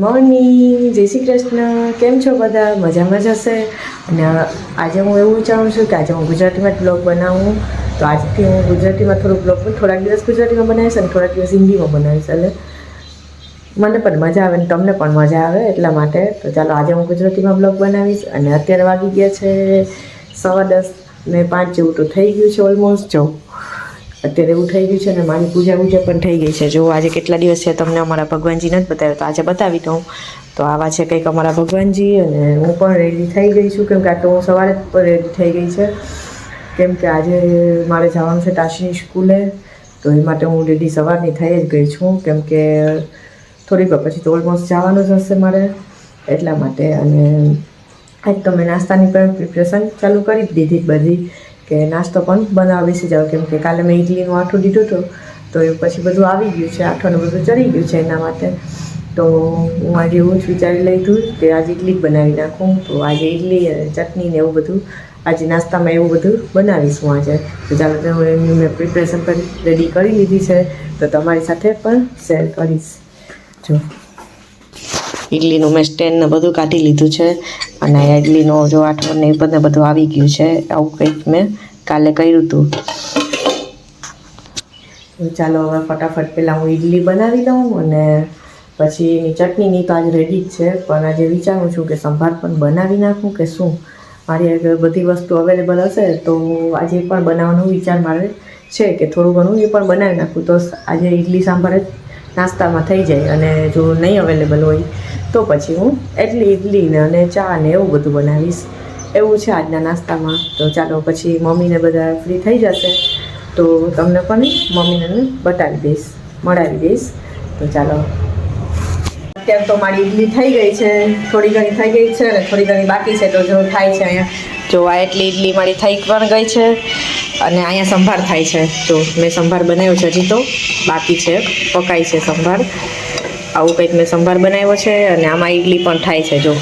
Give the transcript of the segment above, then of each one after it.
Morning, જય શ્રી કૃષ્ણ. કેમ છો બધા? મજામાં જ હશે. અને આજે હું એવું વિચારું છું કે આજે હું ગુજરાતીમાં જ બ્લોગ બનાવું. તો આજથી હું ગુજરાતીમાં થોડાક દિવસ ગુજરાતીમાં બનાવીશ અને થોડાક દિવસ હિન્દીમાં બનાવીશ. એટલે મને પણ મજા આવે ને તમને પણ મજા આવે એટલા માટે. તો ચાલો આજે હું ગુજરાતીમાં બ્લોગ બનાવીશ. અને અત્યારે વાગી ગયા છે 10:15 ને 5 જેવું તો થઈ ગયું છે ઓલમોસ્ટ. જો અત્યારે એવું થઈ ગયું છે ને મારી પૂજા પણ થઈ ગઈ છે. જો આજે કેટલા દિવસ છે તમને અમારા ભગવાનજી નથી બતાવ્યો, તો આજે બતાવી દઉં. તો આવા છે કંઈક અમારા ભગવાનજી. અને હું પણ રેડી થઈ ગઈ છું, કેમ કે આ તો હું સવારે જ રેડી થઈ ગઈ છે, કેમ કે આજે મારે જવાનું છે તાશીની સ્કૂલે. તો એ માટે હું રેડી સવારની થઈ જ ગઈ છું, કેમ કે થોડીક વાર પછી તો ઓલમોસ્ટ જવાનું જ હશે મારે એટલા માટે. અને આજ તો મેં નાસ્તાની પણ પ્રિપરેશન ચાલુ કરી દીધી બધી, કે નાસ્તો પણ બનાવવા બેસી જાવ, કેમ કે કાલે મેં ઇડલીનું આઠું દીધું હતું. તો એ પછી બધું આવી ગયું છે, આઠોને બધું ચડી ગયું છે એના માટે. તો હું આજે એવું જ વિચારી લીધું કે આજે ઇડલી જ બનાવી નાખું. તો આજે ઇડલી અને ચટણી ને એવું બધું આજે નાસ્તામાં એવું બધું બનાવીશ હું આજે. તો ચાલો એની મેં પ્રિપરેશન પણ રેડી કરી લીધી છે, તો તમારી સાથે પણ શેર કરીશ. જો ઇડલીનું મેં સ્ટેન્ડ ને બધું કાઢી લીધું છે, અને ઇડલીનો જો આઠો ને એ બધું આવી ગયું છે. આવું કંઈક મેં કાલે કર્યું હતું. ચાલો હવે ફટાફટ પહેલાં હું ઇડલી બનાવી લઉં, અને પછી એની ચટણીની તો આજે રેડી જ છે. પણ આજે વિચારું છું કે સંભાર પણ બનાવી નાખું કે શું. મારી આગળ બધી વસ્તુ અવેલેબલ હશે તો આજે પણ બનાવવાનો વિચાર મારે છે કે થોડું ઘણું એ પણ બનાવી નાખું, તો આજે ઇડલી સાંભાર જ નાસ્તામાં થઈ જાય. અને જો નહીં અવેલેબલ હોય તો પછી હું એટલી ઇડલીને અને ચા ને એવું બધું બનાવીશ. એવું છે આજના નાસ્તામાં. તો ચાલો પછી મમ્મીને બધા ફ્રી થઈ જશે તો તમને પણ મમ્મીને બતાવી દઈશ, મળાવી દઈશ. તો ચાલો અત્યારે તો મારી ઇડલી થઈ ગઈ છે, થોડી ઘણી થઈ ગઈ છે અને થોડી ઘણી બાકી છે. તો જો થાય છે અહીંયા, જો આ એટલી ઇડલી મારી થઈ પણ ગઈ છે, અને અહીંયા સંભાર થાય છે. જો મેં સંભાર બનાવ્યો છે, હજી તો બાકી છે, પકાય છે સંભાર. આવું કંઈક મેં સંભાર બનાવ્યો છે, અને આમાં ઇડલી પણ થાય છે. જો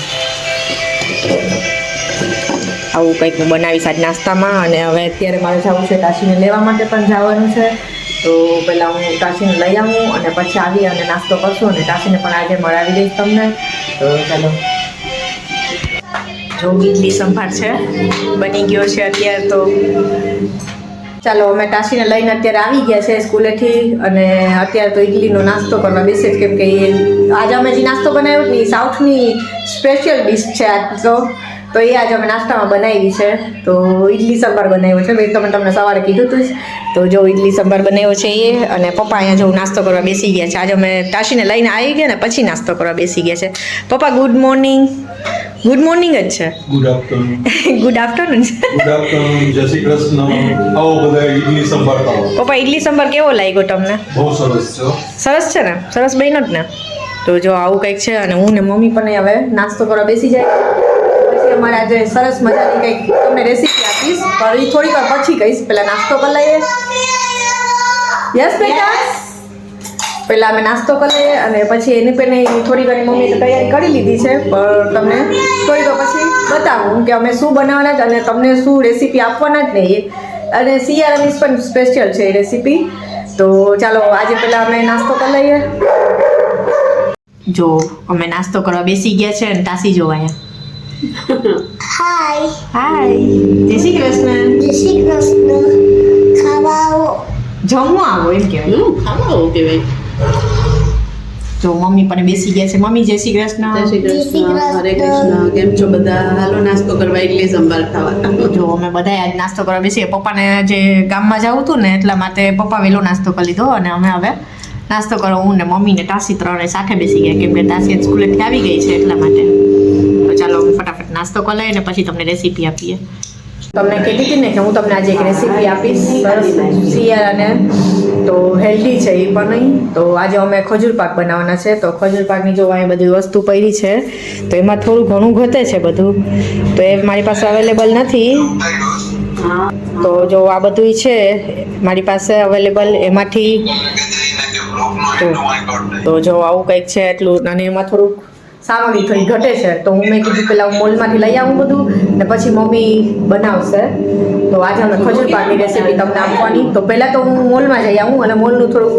આવું કંઈક હું બનાવીશ આજ નાસ્તામાં. અને હવે અત્યારે મારે જવું છે તાશીને લેવા માટે પણ જવાનું છે. તો પહેલાં હું તાશીને લઈ આવું અને પછી આવી અને નાસ્તો કરશું, અને તાશીને પણ આજે મળાવી દઈશ તમને. તો ચાલો જો ઇડલી સંભાર છે બની ગયો છે અત્યારે. તો ચાલો અમે તાશીને લઈને અત્યારે આવી ગયા છે સ્કૂલેથી, અને અત્યારે તો ઇડલીનો નાસ્તો કરવા બેસે જ, કેમ કે આજે અમે જે નાસ્તો બનાવ્યો ને એ સાઉથની સ્પેશિયલ ડિશ છે આજ તો એ આજે અમે નાસ્તામાં બનાવી છે. તો ઇડલી સંભાર બનાવ્યો છે, મેં તમને સવારે કીધું હતું જ. તો જો ઇડલી સંભાર બનાવ્યો છે એ, અને પપ્પા અહીંયા જો નાસ્તો કરવા બેસી ગયા છે. આજે અમે તાશીને લઈને આવી ગયા ને પછી નાસ્તો કરવા બેસી ગયા છે. પપ્પા ગુડ મોર્નિંગ. ગુડ મોર્નિંગ જ છે. Good afternoon. Good afternoon. Good afternoon. જય શ્રી કૃષ્ણ. આવો બધા ઇડલી સંભાર ખાઓ. પપ્પા ઇડલી સંભાર કેવો લાગ્યો તમને? બહુ સરસ છે. સરસ છે ને? સરસ બન્યો જ ને? તો જો આવું કંઈક છે, અને હું ને મમ્મી પણ હવે નાસ્તો કરવા બેસી જાય. પછી અમારે આજે સરસ મજાની કંઈક તમને રેસીપી આપીશ, પણ એ થોડીક વાર પછી કહીશ. પહેલાં નાસ્તો કરી લઈએ. યસ બેટા, પહેલાં અમે નાસ્તો કરી લઈએ, અને પછી એની પહેલે થોડી ઘણી મમ્મીએ તૈયારી કરી લીધી છે, પણ તમને થોડીક વાર પછી બતાવું કે અમે શું બનાવવાના જ, અને તમને શું રેસીપી આપવાના જ નહીં. અને શિયાળાની પણ સ્પેશિયલ છે એ રેસીપી. તો ચાલો આજે પહેલાં અમે નાસ્તો કરી લઈએ. જો અમે નાસ્તો કરવા બેસી ગયા છે, અને તાશી જો અહીંયા. હાય. હાય, જય શ્રી કૃષ્ણ. જય શ્રી કૃષ્ણ. ખાવા આવો. જમવા આવો એમ કહેવાય. ખાવા આવો કહેવાય. જો મમ્મી પણ બેસી ગયા છે. મમ્મી જય શ્રી કૃષ્ણ. જય શ્રી કૃષ્ણ. હરે કૃષ્ણ. કેમ છો બધા? હાલો નાસ્તો કરવા, ઇડલી સંભાર ખાવા. જો અમે બધા આજ નાસ્તો કરવા બેસીએ. પપ્પાને જે ગામમાં જવું હતું ને એટલા માટે પપ્પા વહેલો નાસ્તો કરી લીધો, અને અમે હવે નાસ્તો કરો હું ને મમ્મી ને તાશી ત્રણે સાથે બેસી ગયા, કેમ કે તાશી સ્કૂલેથી આવી ગઈ છે એટલા માટે. તો ચાલો અમે ફટાફટ નાસ્તો કરી લઈએ, અને પછી તમને રેસીપી આપીએ. તમને કીધી હતી ને કે હું તમને આજે એક રેસીપી આપીશ સરસ શિયાળાને, તો હેલ્ધી છે એ પણ નહીં. તો આજે અમે ખજૂર પાક બનાવવાના છે. તો ખજૂર પાકની જો અહીં બધી વસ્તુ પડી છે, તો એમાં થોડું ઘણું ઘટે છે બધું, તો એ મારી પાસે અવેલેબલ નથી. તો જો આ બધું છે મારી પાસે અવેલેબલ, એમાંથી તો જો આવું કંઈક છે એટલું. અને એમાં થોડુંક સામગ્રી થોડી ઘટે છે તો હું મેં કીધું પહેલાં હું મોલમાંથી લઈ આવું બધું ને પછી મમ્મી બનાવશે. તો આજે અમે ખજૂર પાકની રેસીપી તમને આપવાની. તો પહેલાં તો હું મોલમાં જઈ આવું અને મોલનું થોડું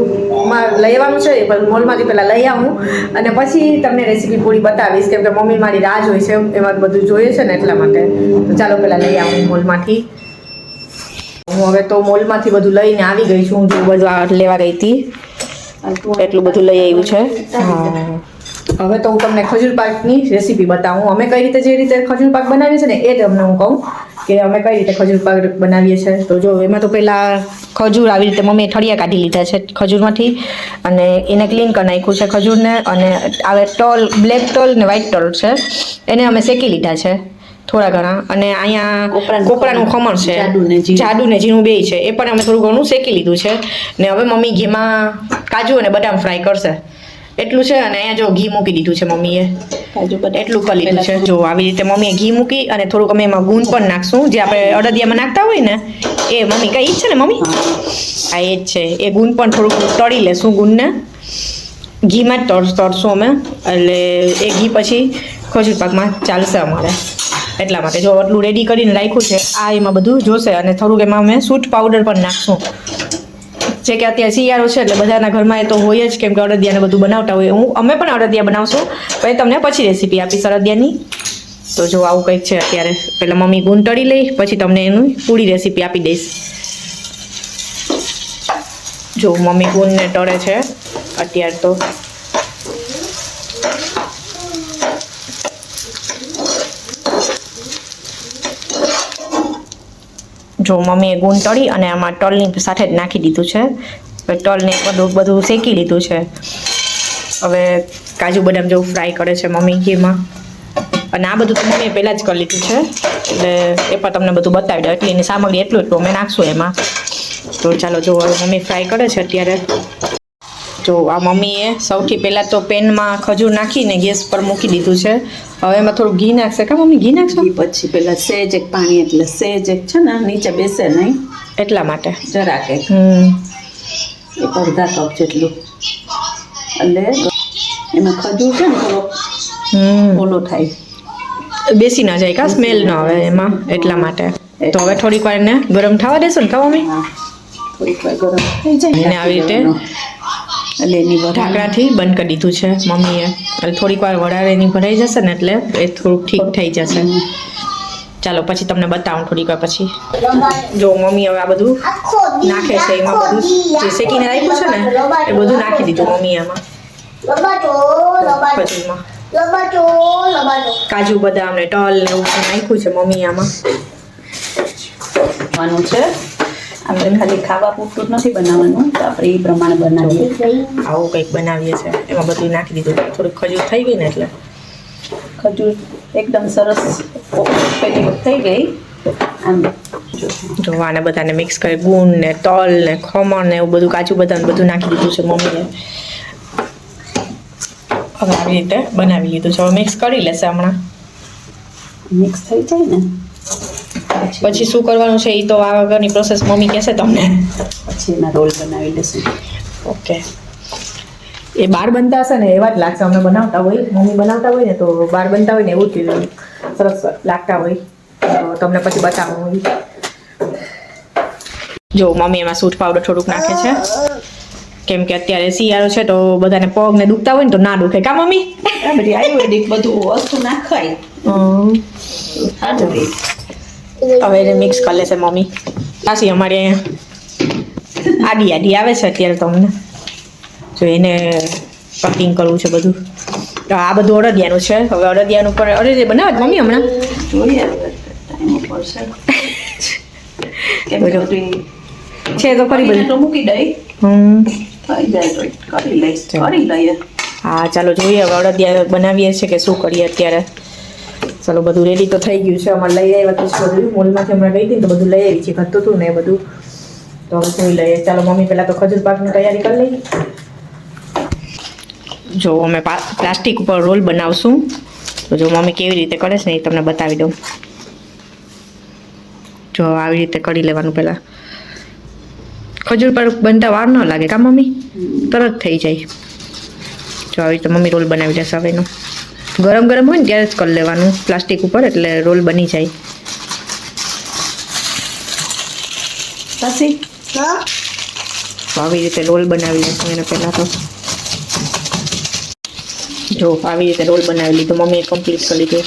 લઈ આવવાનું છે પણ મોલમાંથી પહેલાં લઈ આવું અને પછી તમને રેસીપી પૂરી બતાવીશ કેમ કે મમ્મી મારી રાહ જોઈ છે એમાં બધું જોઈએ છે ને એટલા માટે. તો ચાલો પહેલાં લઈ આવું મોલમાંથી. હું હવે તો મોલમાંથી બધું લઈને આવી ગઈ છું. જો બધું આ લેવા ગઈ હતી એટલું બધું લઈ આવ્યું છે. હવે તો હું તમને ખજૂર પાકની રેસીપી બતાવું. અમે કઈ રીતે જે રીતે ખજૂર પાક બનાવીએ છીએ ને એ તમને હું કહું કે અમે કઈ રીતે ખજૂર પાક બનાવીએ છીએ. તો જો એમાં તો પહેલાં ખજૂર આવી રીતે મમ્મીએ ઠળિયા કાઢી લીધા છે ખજૂરમાંથી અને એને ક્લીન કરી નાખ્યું છે ખજૂરને. અને આવે તલ, બ્લેક તલ ને વ્હાઈટ તલ છે એને અમે શેકી લીધા છે થોડા ઘણા. અને અહીંયા કોપરાનું ખમણ છે, જાડું ને ઝીણું બેય છે, એ પણ અમે થોડું ઘણું શેકી લીધું છે. ને હવે મમ્મી ઘીમાં કાજુ અને બદામ ફ્રાય કરશે એટલું છે. અને અહીંયા જો ઘી મૂકી દીધું છે મમ્મીએ, કાજુ બદામ એટલું કરી લીધું છે. જો આવી રીતે મમ્મીએ ઘી મૂકી અને થોડુંક અમે એમાં ગુંદ પણ નાખશું જે આપણે અડદિયામાં નાખતા હોય ને એ. મમ્મી કઈ છે ને મમ્મી હા એ જ છે. એ ગુંદ પણ થોડુંક તળી લેશું, ગુંદને ઘીમાં જ તળશું અમે. એટલે એ ઘી પછી ખજૂર પાકમાં ચાલશે અમારે એટલા માટે. જો આટલું રેડી કરીને રાખ્યું છે. આ એમાં બધું જોશે અને થોડુંક એમાં અમે સૂટ પાવડર પણ નાખશું જે કે અત્યારે શિયાળો છે એટલે બધાના ઘરમાં એ તો હોય જ કેમ કે અડદિયાને બધું બનાવતા હોય. અમે પણ અડદિયા બનાવશું પણ તમને પછી રેસીપી આપીશ અડદિયાની. તો જો આવું કંઈક છે અત્યારે. પહેલાં મમ્મી ગુંદ તળી લઈ પછી તમને એનું પૂરી રેસીપી આપી દઈશ. જો મમ્મી ગુંદને તળે છે અત્યારે. તો જો મમ્મીએ ગુંદ તળી અને આમાં તલની સાથે જ નાખી દીધું છે. તલને બધું શેકી લીધું છે. હવે કાજુ બદામ જેવું ફ્રાય કરે છે મમ્મી ઘીમાં. અને આ બધું તો મમ્મીએ પહેલાં જ કરી લીધું છે એટલે એ પણ તમને બધું બતાવી દઉં. એટલી એની સામગ્રી એટલું અમે નાખશું એમાં. તો ચાલો જો હવે મમ્મી ફ્રાય કરે છે અત્યારે. જો આ મમ્મીએ સૌથી પહેલાં તો પેનમાં ખજૂર નાખીને ગેસ પર મૂકી દીધું છે. હવે એમાં થોડું ઘી નાખશે. કા મમ્મી ઘી નાખશો? પછી પેલા સેજ એક પાણી એટલે સેજ એક છે ને નીચે બેસે નહીં એટલા માટે જરાક એક અડધા કપ જેટલું. એટલે એમાં ખજૂર છે ને થોડો ઓલો થાય, બેસી ના જાય કા સ્મેલ ન આવે એમાં એટલા માટે. તો હવે થોડીક વાર એને ગરમ થવા દેશો ને કા મમ્મી? થોડીક વાર ગરમ થઈ જાય એને આવી રીતે એટલે એની ઢાંકણાથી બંધ કરી દીધું છે મમ્મીએ. એટલે થોડીક વાર વડારે એની ભરાઈ જશે ને એટલે એ થોડુંક ઠીક થઈ જશે. ચાલો પછી તમને બતાવું થોડીક વાર પછી. જો મમ્મી હવે આ બધું નાખે છે એમાં. બધું જે શેકીને રાખ્યું છે ને એ બધું નાખી દીધું મમ્મીએ આમાં ખજૂરમાં. કાજુ બદામ ને તલ ને એવું નાખ્યું છે મમ્મી આમાં. બનાવવાનું છે આપણે ખાલી ખાવા પૂરતું જ નથી બનાવવાનું. તો આપણે એ પ્રમાણે બનાવીએ. આવું કંઈક બનાવીએ છીએ. એમાં બધું નાખી દીધું. થોડીક ખજૂર થઈ ગઈ ને એટલે ખજૂર એકદમ સરસ પેલી થઈ ગઈ. આમ જો આને બધાને મિક્સ કરી ગુંદ ને તલ ને ખમણ ને એવું બધું કાજુ બદામ બધું નાખી દીધું છે મમ્મીએ. હવે આવી રીતે બનાવી લીધું છે. હવે મિક્સ કરી લેશે હમણાં. મિક્સ થઈ જાય ને પછી શું કરવાનું છે એ તો આ વગરની પ્રોસેસ મમ્મી કહેશે તમને. પછી એના રોલ બનાવી લેશું. ઓકે. એ બહાર બનતા હશે ને એવા જ લાગશે. અમે બનાવતા હોય, મમ્મી બનાવતા હોય ને તો બહાર બનતા હોય ને એવું જ સરસ લાગતા હોય. તો તમને પછી બતાવવું હોય. જો મમ્મી એમાં સૂટ પાવડર થોડુંક નાખે છે કેમ કે અત્યારે શિયાળો છે તો બધાને પગ ને દુખતા હોય ને તો ના દુખે કા મમ્મી? આ બધી આયુર્વેદિક બધું વસ્તુ નાખાય. હવે એને મિક્સ કરી લેશે મમ્મી. પાછી અમારે અહીંયા આડી આડી આવે છે અત્યારે તમને. જો એને કટિંગ કરવું છે બધું. તો આ બધું અડદિયાનું છે. હવે અડદિયાનું પર અડદિયા બનાવે જ મમ્મી હમણાં જોઈએ ટાઈમ ઉપર છે તો કરી બધું તો મૂકી દઈ થઈ જાય તો કરી લઈએ. હા ચાલો જોઈએ હવે અડદિયા બનાવીએ છીએ કે શું કરીએ અત્યારે. ચાલો બધું રેડી તો થઈ ગયું છે. અમારે લઈ આવ્યા તો બધું મોલમાંથી હમણાં ગઈ હતી તો બધું લઈ આવી છે. ઘટતું હતું ને એ બધું તો હવે જોઈ લઈએ. ચાલો મમ્મી પહેલાં તો ખજૂર પાકની તૈયારી કરી લઈએ. જો અમે પ્લાસ્ટિક ઉપર રોલ બનાવશું. તો જો મમ્મી કેવી રીતે કરે છે ને એ તમને બતાવી દઉં. જો આવી રીતે કરી લેવાનું પહેલાં. ખજૂર પાક બનતા વાર ન લાગે કા મમ્મી? તરત થઈ જાય. જો આવી રીતે મમ્મી રોલ બનાવી દેશે હવે એનો. ગરમ ગરમ હોય ને ત્યારે જ કરી લેવાનું પ્લાસ્ટિક ઉપર, એટલે રોલ બની જાય. પછી હા તો આવી રીતે રોલ બનાવી લઈશું એને પહેલાં તો. જો આવી રીતે રોલ બનાવી લીધું મમ્મીએ કમ્પ્લીટ કરી લીધું.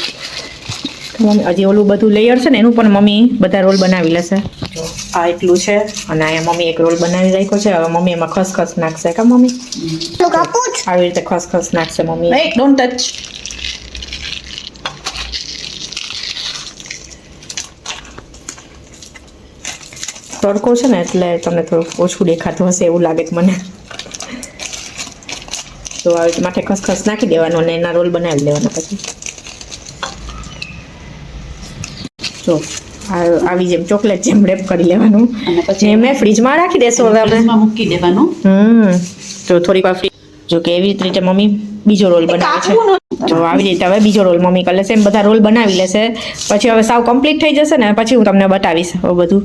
તો મમ્મી હજી ઓલું બધું લેયર છે ને એનું પણ મમ્મી બધા રોલ બનાવી લેશે. જો આ એટલું છે અને અહીંયા મમ્મી એક રોલ બનાવી રાખ્યો છે. હવે મમ્મી એમાં ખસખસ નાખશે. કા મમ્મી? તો કાપું જ. આવી રીતે ખસખસ નાખશે મમ્મી. એક ડોન્ટ ટચ. તડકો છે ને એટલે તમને થોડું ઓછું દેખાતું હશે એવું લાગે છે મને. તો આવી રીતે માથે ખસખસ નાખી દેવાનું અને એના રોલ બનાવી લેવાના. પછી જો આવી જેમ ચોકલેટ જેમ રેપ કરી લેવાનું અને પછી મેં ફ્રીજમાં રાખી દેશો હવે આપણે. ફ્રીજમાં મૂકી દેવાનું. તો થોડીક વાર ફ્રીજ જો કે એવી રીતે મમ્મી બીજો રોલ બનાવે છે. જો આવી રીતે હવે બીજો રોલ મમ્મી કરી લેશે. એમ બધા રોલ બનાવી લેશે. પછી હવે સાવ કમ્પ્લીટ થઈ જશે ને પછી હું તમને બતાવીશ હવે બધું.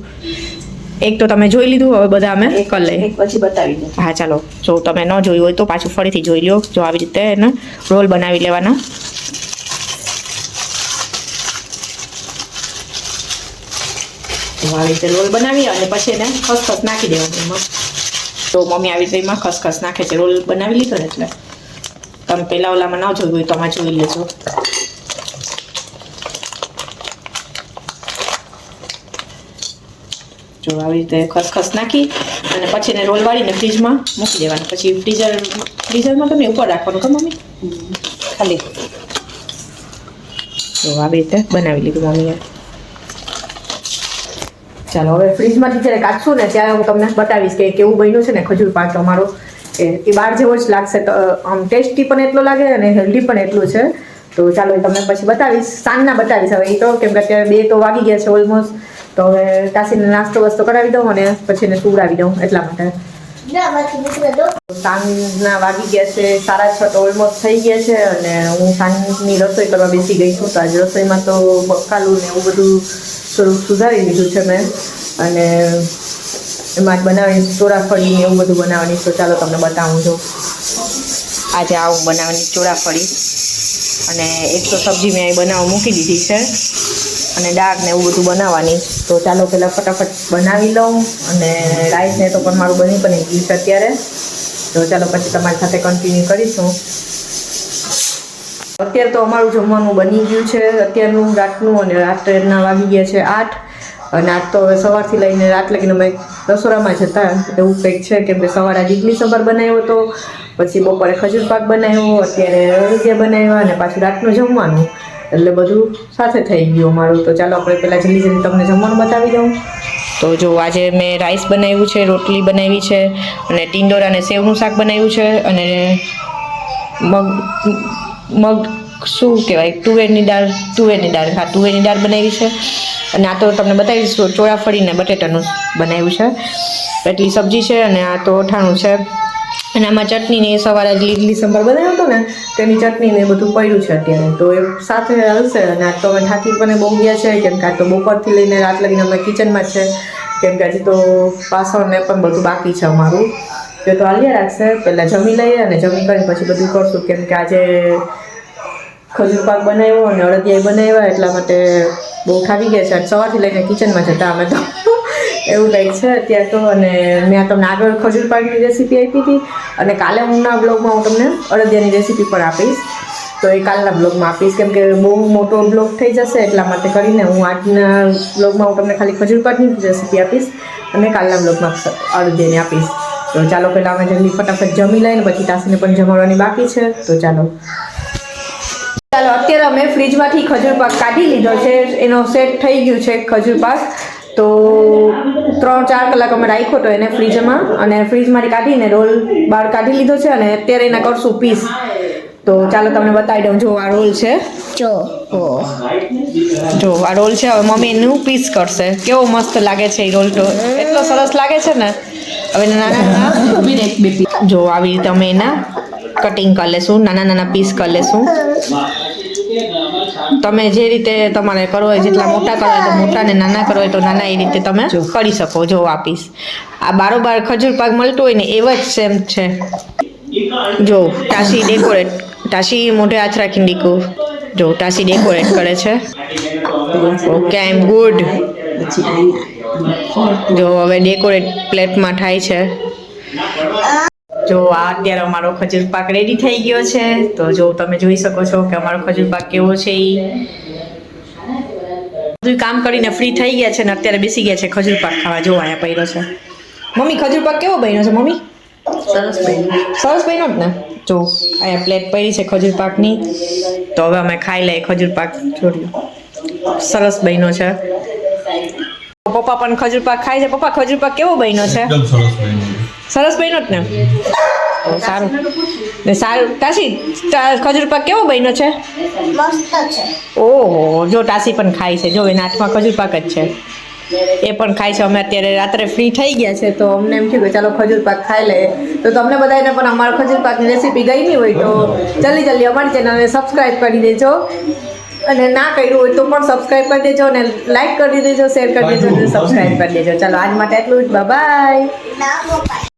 એક તો તમે જોઈ લીધું, હવે બધા અમે કરી લઈએ. એક પછી બતાવી દો. હા ચાલો, જો તમે ન જોયું હોય તો પાછું ફરીથી જોઈ લો. જો આવી રીતે એને રોલ બનાવી લેવાના. તો આવી રીતે રોલ બનાવી અને પછી એને ખસખસ નાખી દેવાનું એમાં. તો મમ્મી આવી રીતે એમાં ખસખસ નાખે છે. રોલ બનાવી લીધો ને એટલે તમે પહેલા ઓલામાં ન જોયું હોય તો આમાં જોઈ લેજો. જો આવી રીતે ખસખસ નાખી અને પછી એને રોલ વાળીને ફ્રીજમાં મૂકી દેવાનું. પછી ફ્રીઝરમાં તમે ઉપર રાખવાનું. કે મમ્મી ખાલી તો આવી રીતે બનાવી લીધું મમ્મીએ. ચાલો હવે ફ્રીજમાંથી જ્યારે કાઢશું ને ત્યારે હું તમને બતાવીશ કે કેવું બન્યું છે ને ખજૂર પાક અમારો. એ બહાર જેવો જ લાગશે. તો આમ ટેસ્ટી પણ એટલો લાગે અને હેલ્ધી પણ એટલું છે. તો ચાલો એ તમને પછી બતાવીશ. સાંજના બતાવીશ હવે એ તો, કેમ કે અત્યારે 2 તો વાગી ગયા છે ઓલમોસ્ટ. તો હવે કાશીને નાસ્તો વસ્તો કરાવી દઉં અને પછી એને સુવડાવી દઉં એટલા માટે. સાંજના વાગી ગયા છે 6:30 તો ઓલમોસ્ટ થઈ ગયા છે અને હું સાંજની રસોઈ કરવા બેસી ગઈ છું. તો આજે રસોઈમાં તો બકાલું ને એવું બધું થોડું સુધારી લીધું છે મેં અને એમાં જ બનાવવાની ચોરાફળી ને એવું બધું બનાવવાની. તો ચાલો તમને બતાવું છું. આજે આવું બનાવવાની ચોરાફળી અને એક તો સબ્જી મેં અહીં બનાવવા મૂકી દીધી છે અને દાળ ને એવું બધું બનાવવાની. તો ચાલો પહેલાં ફટાફટ બનાવી લઉં અને રાઈસ ને તો પણ મારું બની પણ ગયું છે અત્યારે. તો ચાલો પછી તમારી સાથે કન્ટિન્યુ કરીશું. અત્યારે તો અમારું જમવાનું બની ગયું છે અત્યારનું રાતનું, અને રાત્રેના વાગી ગયા છે 8 અને આજ તો હવે સવારથી લઈને રાત લગીને અમે રસોડામાં જ હતા એવું કંઈક છે. કેમ કે સવારે આજ ઇડલી સંભાર બનાવ્યો હતો, પછી બપોરે ખજૂર પાક બનાવ્યો, અત્યારે અળદિયા બનાવ્યા અને પાછું રાતનું જમવાનું, એટલે બધું સાથે થઈ ગયું અમારું. તો ચાલો આપણે પહેલાં જલ્દી તમને જમવાનું બતાવી દઉં. તો જો આજે મેં રાઈસ બનાવ્યું છે, રોટલી બનાવી છે અને ટીંડોરા અને સેવનું શાક બનાવ્યું છે અને મગ શું કહેવાય તુવેરની દાળ હા તુવેરની દાળ બનાવી છે. અને આ તો તમને બતાવીશ ચોળાફળી ને બટેટાનું બનાવ્યું છે. એટલી સબ્જી છે અને આ તો અઠાણું છે. અને આમાં ચટણી ને સવારે ઇડલી સંભાર બનાવ્યો હતો ને તેની ચટણી ને બધું પડ્યું છે અત્યારે. તો એ સાથે હલશે. અને આ તો અમે થાકી પણ બહુ ગયા છે કેમ કે આ તો બપોરથી લઈને રાત લગીને અમે કિચનમાં જ છે. કેમ કે હજી તો પાસણ ને પણ બધું બાકી છે અમારું. તો હાલ્યા રાખશે. પહેલાં જમી લઈએ અને જમી કરીને પછી બધું કરશું. કેમ કે આજે ખજૂર પાક બનાવ્યો અને અળદિયા બનાવ્યા એટલા માટે બહુ થાકી ગયા છે. સવારથી લઈને કિચનમાં જતા અમે તો એવું કંઈક છે અત્યારે તો. અને મેં તમને આગળ ખજૂર પાકની રેસીપી આપી હતી અને કાલે હુંના બ્લોગમાં હું તમને અળદિયાની રેસીપી પણ આપીશ. તો એ કાલના બ્લોગમાં આપીશ કેમ કે બહુ મોટો બ્લોગ થઈ જશે એટલા માટે કરીને હું આજના બ્લોગમાં હું તમને ખાલી ખજૂર પાકની રેસીપી આપીશ અને કાલના બ્લોગમાં અળદિયાની આપીશ. તો ચાલો પહેલાં અમે જલ્દી ફટાફટ જમી લઈને પછી તાસીને પણ જમાડવાની બાકી છે. તો ચાલો અત્યારે અમે ફ્રીજમાંથી ખજૂર પાક કાઢી લીધો છે. એનો સેટ થઈ ગયું છે ખજૂર પાક. તો 3-4 કલાક અમે રાખ્યો હતો એને ફ્રીજમાં અને ફ્રીજમાંથી કાઢીને રોલ બહાર કાઢી લીધો છે અને અત્યારે એના કરશું પીસ. તો ચાલો તમને બતાવી દઉં. જો આ રોલ છે, જો આ રોલ છે. હવે મમ્મી એનું પીસ કરશે. કેવો મસ્ત લાગે છે એ રોલ. તો એટલો સરસ લાગે છે ને. હવે નાના જો આવી રીતે અમે એના કટિંગ કરી લેશું, નાના પીસ કરી લેશું. તમે જે રીતે તમારે કરવો હોય, જેટલા મોટા કરવા હોય તો મોટા ને નાના કરવા હોય તો નાના, એ રીતે તમે કરી શકો. જો આ પીસ આ બારોબાર ખજૂર પાક મળતો હોય ને એવા જ સેમ છે. જો તાસી તાશી મોઢે હાથ રાખીને દીકું જો તાશી ડેકોરેટ કરે છે ઓકે આઈ એમ ગુડ પછી અહીંયા જો હવે ડેકોરેટ પ્લેટમાં થાય છે જો આ અત્યારે અમારો ખજૂર પાક રેડી થઈ ગયો છે તો જો તમે જોઈ શકો છો કે અમારો ખજૂર પાક કેવો છે એ બધું કામ કરીને ફ્રી થઈ ગયા છે ને અત્યારે બેસી ગયા છે ખજૂર પાક ખાવા જો અહીંયા પડ્યો છે મમ્મી ખજૂર પાક કેવો બન્યો છે મમ્મી સરસ બન્યું સરસ બન્યો જ ને જો અહીંયા પ્લેટ પડી છે ખજૂર પાકની તો હવે અમે ખાઈ લઈએ ખજૂર પાક જોડ્યું સરસ બન્યો છે પપ્પા પણ ખજૂર પાક ખાય છે પપ્પા ખજૂર પાક કેવો બન્યો છે એકદમ સરસ બન્યું. સરસ બન્યો જ ને તો સારું ને સારું તાશી ખજૂર પાક કેવો બન્યો છે મસ્ત છે ઓહો જો તાશી પણ ખાય છે જો એના હાથમાં ખજૂર પાક જ છે એ પણ ખાય છે અમે અત્યારે રાત્રે ફ્રી થઈ ગયા છે તો અમને એમ થયું કે ચાલો ખજૂર પાક ખાઈ લઈએ તો તમને બધાને પણ અમારા ખજૂર પાકની રેસીપી ગમી હોય તો જલ્દી અમારી ચેનલને સબસ્ક્રાઈબ કરી દેજો અને ના કર્યું હોય તો પણ સબસ્ક્રાઈબ કરી દેજો અને લાઈક કરી દેજો શેર કરી દેજો અને સબસ્ક્રાઈબ કરી દેજો ચાલો આજ માટે એટલું જ બાય ના પપ્પા